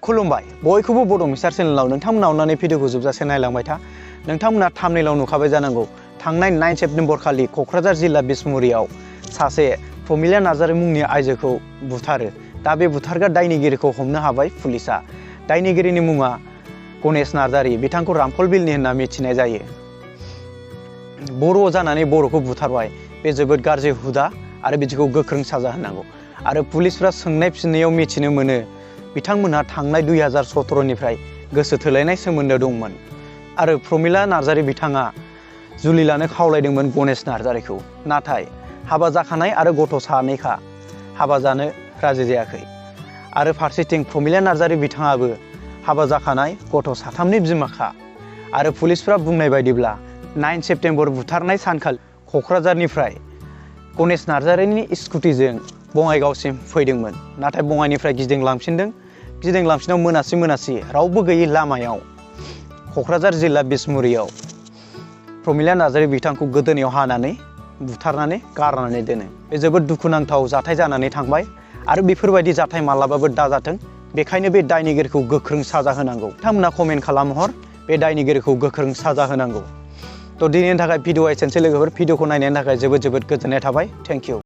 खुलुमबाय बयखौबो बड' मिस्टार चेनेलाव नोंथांमोना अननानै भिडिअखौ जोबजासे नायलांबाय था। नोंथांमोना थाम्बनेइलाव नुखाबाय जानांगौ थांनाय 9 सेप्तेम्बर खालि क'क्राझार जिल्ला बिसमुरियाव सासे प्रमिला नार्जारी मुंनि आइजोखौ बुथारो। दा बे बुथारग्रा दायनिगिरिखौ हमनो हाबाय पुलिसा। दायनिगिरिनि मुङा गणेश नार्जारी, बिथांखौ रामफल बिलनि होनना मिथिनाय जायो। बर' जानानै बर'खौ बुथारबाय, बे जोबोद गाज्रि हुदा आरो बिदिखौ गोख्रों साजा होनांगौ। आरो पुलिसफ्रा सोंनाय फिननायाव मिथिनो मोनो बिथांमोनहा थांनाय 2017 निफ्राय गोसो थोलायनाय सोमोन्दो दंमोन आरो प्रमिला नार्जारी बिथाङा जुलि लानो खावलायदोंमोन गणेश नार्जारीखौ। नाथाय हाबा जाखानाय आरो गथ' सानैखा हाबा जानो राजि जायाखै। आरो फारसेथिं प्रमिला नार्जारी बिथाङाबो हाबा जाखानाय गथ' साथामनि बिमाखा। आरो पुलिसफ्रा बुंनाय बायदिब्ला 9 सेप्तेम्बर बुथारनाय सानखालि क'क्राझारनिफ्राय गणेश नार्जारीनि स्कुटिजों बङाइगावसिम फैदोंमोन। नाथाय बङाइनिफ्राय गिदिंलांफिनदों। गिदिंलांफिनाव मोनासि रावबो गैयै लामायाव क'क्राझार जिल्ला बिसमुरियाव प्रमिला नार्जारी बिथांखौ गोदोनायाव हानानै बुथारनानै गारनानै दोनो। बे जोबोद दुखुनांथाव जाथाय जानानै थांबाय आरो बेफोरबायदि जाथाय मालाबाबो दाजाथों, बेखायनो बे दायनिगिरिखौ गोख्रों साजा होनांगौ। नोंथांमोना कमेन्ट खालामहर, बे दायनिगिरिखौ गोख्रों साजा होनांगौ। दिनैनि थाखाय भिडिअआ एसेनोसै लोगोफोर। भिडिअखौ नायनायनि थाखाय जोबोद गोजोननाय थाबाय। Thank you.